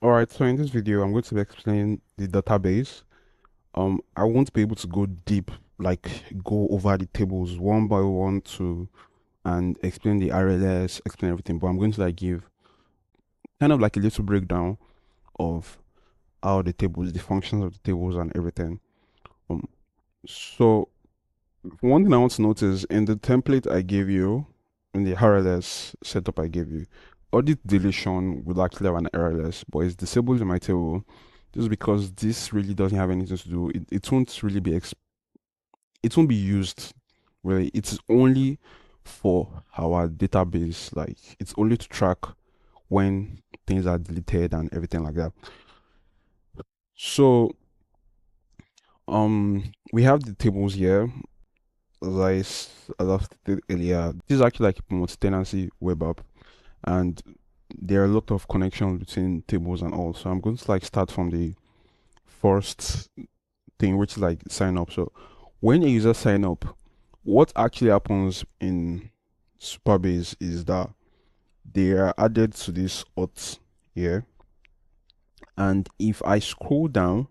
Alright, so in this video, I'm going to be explaining the database. I won't be able to go deep, like go over the tables one by one and explain the RLS, explain everything, but I'm going to like give kind of like a little breakdown of how the tables, the functions of the tables and everything. Um, so one thing I want to notice in the template I gave you, in the RLS setup I gave you, audit deletion will actually have an RLS, but it's disabled in my table. This is because this really doesn't have anything to do. It won't really be it won't be used really. It's only for our database. Like it's only to track when things are deleted and everything like that. So we have the tables here. As I stated earlier, this is actually like a multi-tenancy web app, and there are a lot of connections between tables and all. So I'm going to like start from the first thing, which is like sign up. So when a user sign up, what actually happens in Supabase is that they are added to this auth here. And if I scroll down,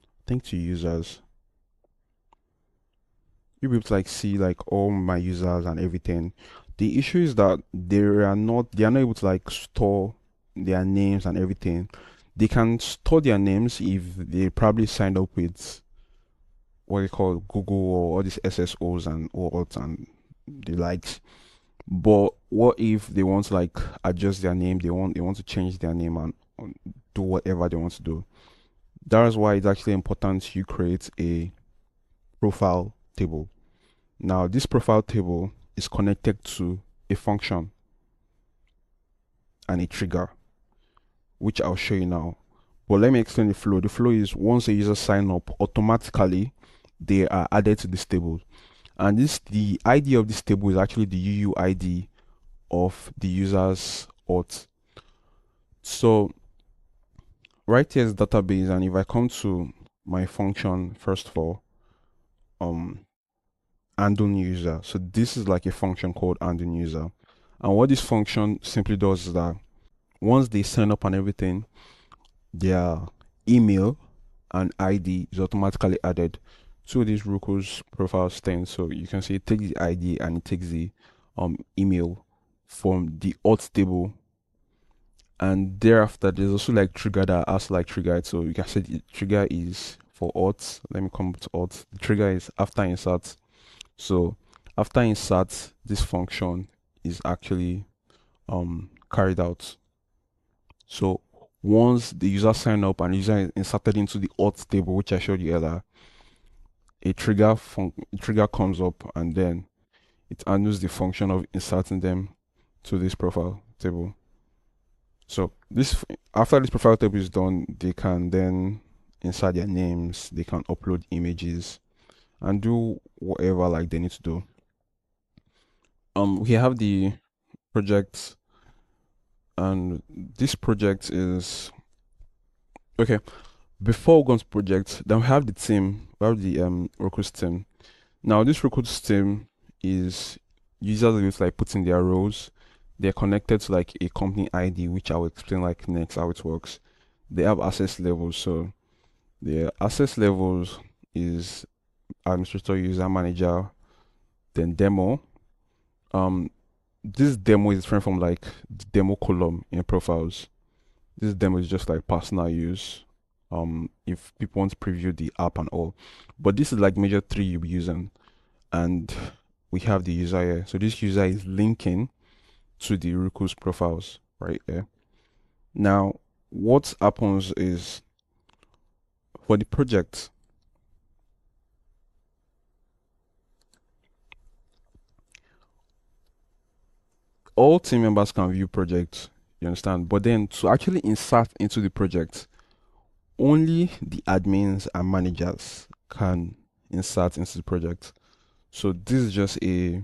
I think to users, you'll be able to like see like all my users and everything. The issue is that they are not able to like store their names and everything. They can store their names if they probably signed up with what they call Google or all these SSOs and all and the likes. But what if they want to like adjust their name? They want to change their name and do whatever they want to do. That is why it's actually important you create a profile table. Now, this profile table is connected to a function and a trigger, which I'll show you now. But let me explain the flow. The flow is once a user sign up, automatically they are added to this table. And the ID of this table is actually the UUID of the user's auth. So right here is database, and if I come to my function first of all, um undo user. So this is like a function called undo user. And what this function simply does is that once they sign up and everything, their email and ID is automatically added to this Rukus profile stain. So you can see it takes the ID and it takes the email from the auth table, and thereafter there's also like trigger that has like trigger it. So you can say the trigger is for auth. Let me come to auth. The trigger is after insert. So after insert, this function is actually carried out. So once the user sign up and user is inserted into the auth table, which I showed you earlier, a trigger comes up and then it handles the function of inserting them to this profile table. So this after this profile table is done, they can then insert their names, they can upload images and do whatever like they need to do. We have the project, and this project is okay. Before we go to project, then we have the team. We have the Rukus team. Now this Rukus team is users are just like putting their roles. They're connected to like a company ID, which I will explain like next how it works. They have access levels. So the access levels is administrator, user manager, then demo. Um, this demo is different from like the demo column in profiles. This demo is just like personal use. If people want to preview the app and all, but this is like major three you'll be using, and we have the user here. So this user is linking to the Rukus profiles right there. Now, what happens is for the project, all team members can view projects, you understand? But then to actually insert into the project, only the admins and managers can insert into the project. So this is just the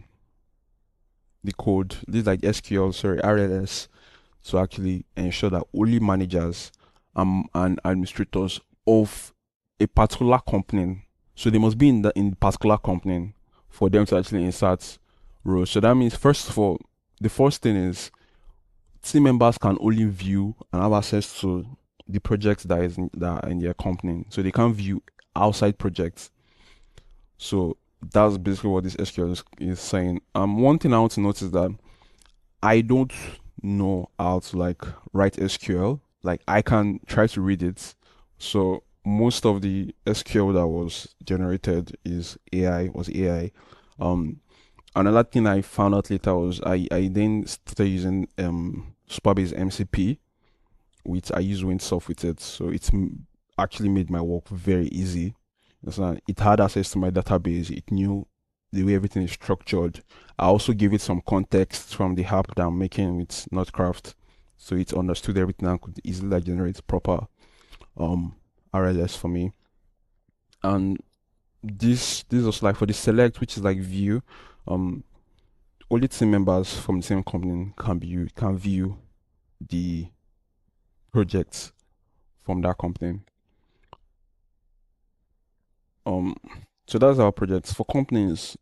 code. This is like SQL, sorry, RLS, to actually ensure that only managers and administrators of a particular company, so they must be in the particular company for them to actually insert rows. So that means first of all, the first thing is team members can only view and have access to the projects that are in their company. So they can't view outside projects. So that's basically what this SQL is saying. One thing I want to notice that I don't know how to like write SQL. Like I can try to read it. So most of the SQL that was generated is AI. Um, Another thing I found out later was I then started using Supabase MCP, which I use WinSoft with it. So actually made my work very easy. It had access to my database. It knew the way everything is structured. I also gave it some context from the app that I'm making with Notcraft, so it understood everything and could easily like, generate proper um RLS for me. And this was like for the select, which is like view. Um, Only team members from the same company can view the projects from that company. Um, so that's our projects. For companies,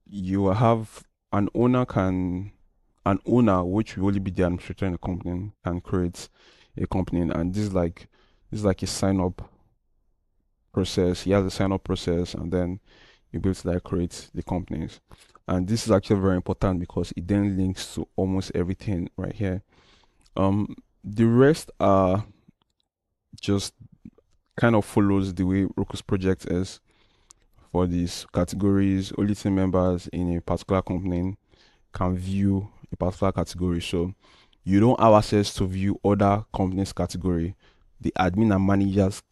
you have an owner which will only be the administrator in the company can create a company, and this is like a sign up process. He has a sign up process, and then you be able to like create the companies. And this is actually very important because it then links to almost everything right here. The rest are just kind of follows the way Rukus project is. For these categories, only team members in a particular company can view a particular category. So you don't have access to view other companies' category. The admin and managers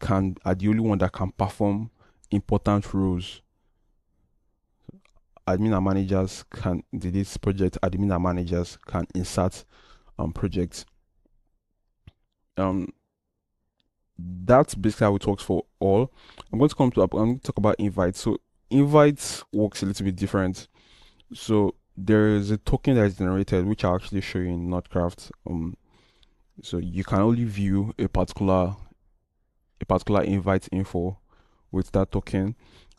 are the only one that can perform important roles. Admin and managers can delete project. Admin and managers can insert projects. Um, that's basically how it works for all. I'm going to talk about invites. So invites works a little bit different. So there is a token that is generated, which I'll actually show you in Notcraft. So you can only view a particular invite info with that token.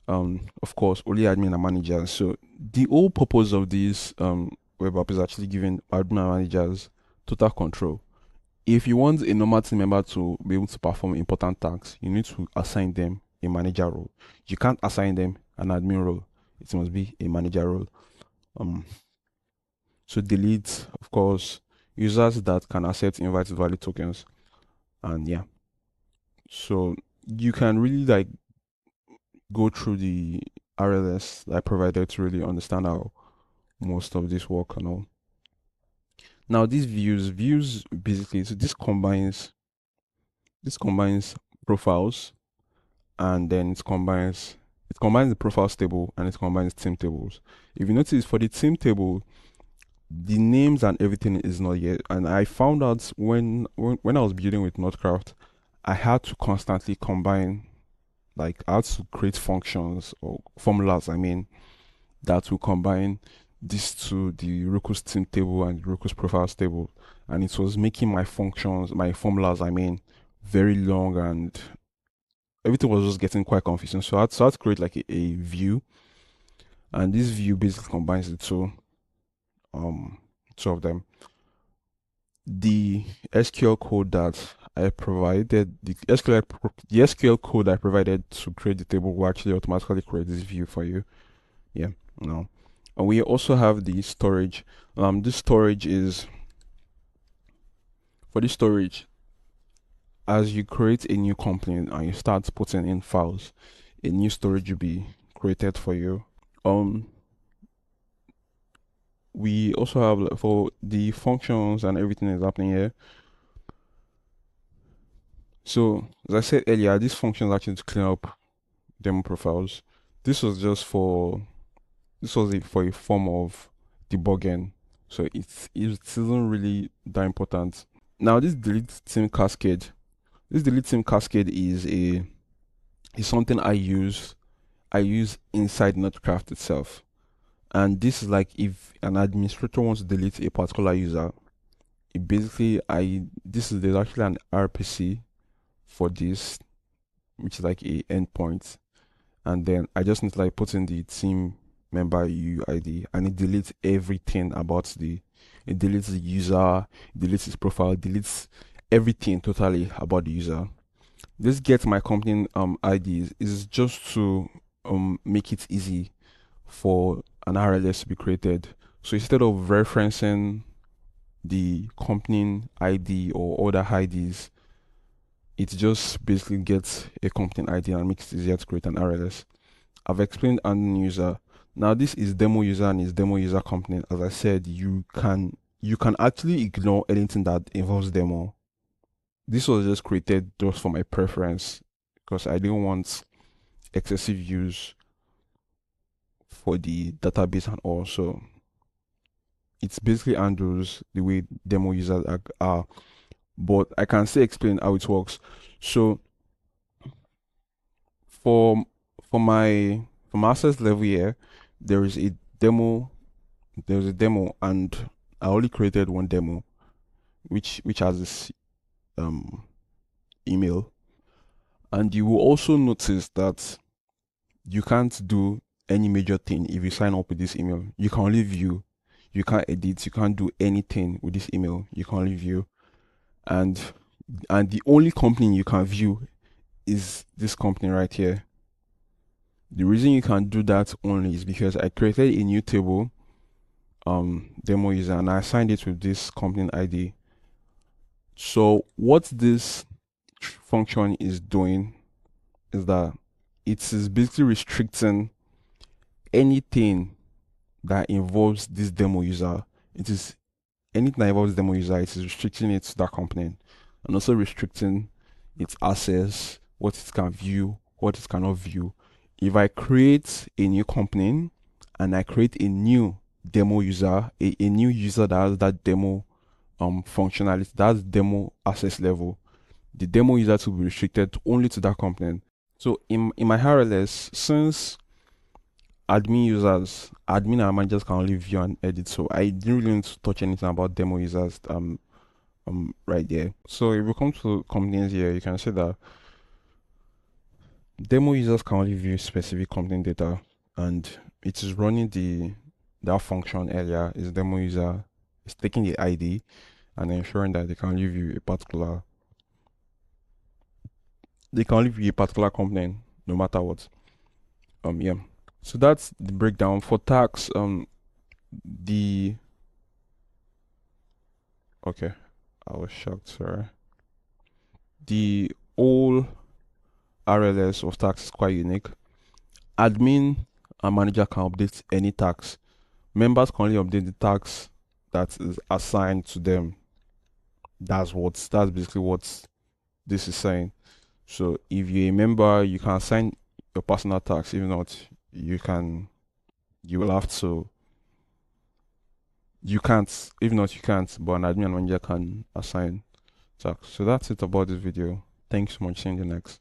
Of course, only admin and managers. So the whole purpose of this web app is actually giving admin and managers total control. If you want a normal team member to be able to perform important tasks, you need to assign them a manager role. You can't assign them an admin role. It must be a manager role. So delete, of course, users that can accept invite valid tokens. And yeah. So you can really like go through the RLS that I provided to really understand how most of this work and all. Now these views basically, so this combines profiles, and then it combines the profiles table, and it combines team tables. If you notice, for the team table, the names and everything is not yet. And I found out when I was building with Notcraft, I had to constantly combine, like I had to create functions or formulas, I mean, that will combine these two, the Rukus team table and Rukus profiles table. And it was making my formulas, I mean, very long, and everything was just getting quite confusing. So I had to create like a view, and this view basically combines the um two of them. The SQL code that I provided, the SQL code I provided to create the table will actually automatically create this view for you. Yeah, no. And we also have the storage. This storage is for this storage. As you create a new company and you start putting in files, a new storage will be created for you. We also have like, for the functions and everything is happening here. So as I said earlier, these functions actually to clean up demo profiles. This was just for for a form of debugging, so it isn't really that important. Now this delete team cascade is something I use inside Notcraft itself. And this is like if an administrator wants to delete a particular user, it basically I this is there's actually an RPC for this, which is like a endpoint, and then I just need to like put in the team member UID, and it deletes everything about the it deletes the user, it deletes his profile, it deletes everything totally about the user. This get my company ID is just to make it easy for an RLS to be created. So instead of referencing the company ID or other IDs, it just basically gets a company ID and makes it easier to create an RLS. I've explained an user. Now this is demo user and is demo user company. As I said, you can actually ignore anything that involves demo. This was just created just for my preference because I didn't want excessive use for the database and all. So it's basically handles the way demo users are, but I can still explain how it works. So for my access level here, there is a demo. There's a demo, and I only created one demo, which has this email. And you will also notice that you can't do any major thing if you sign up with this email. You can only view, you can't edit, you can't do anything with this email. You can only view, and the only company you can view is this company right here. The reason you can do that only is because I created a new table, demo user, and I assigned it with this company ID. So what this function is doing is that it is basically restricting anything that involves this demo user. It is anything that involves demo user, it is restricting it to that component and also restricting its access, what it can view, what it cannot view. If I create a new component and I create a new demo user, a new user that has that demo functionality, that's demo access level, the demo user to be restricted only to that component. So in my RLS, since admin and managers can only view and edit, so I didn't really need to touch anything about demo users right there. So if we come to companies here, you can see that demo users can only view specific company data, and it is running that function earlier is demo user is taking the ID and ensuring that they can only view a particular component no matter what. Yeah. So that's the breakdown for tax. The okay, I was shocked. Sorry. The whole RLS of tax is quite unique. Admin and manager can update any tax. Members can only update the tax that is assigned to them. That's basically what this is saying. So if you're a member, you can assign your personal tax. If not, you will have to. You can't. If not, you can't. But an admin and manager can assign tax. So that's it about this video. Thanks so much. See you in the next.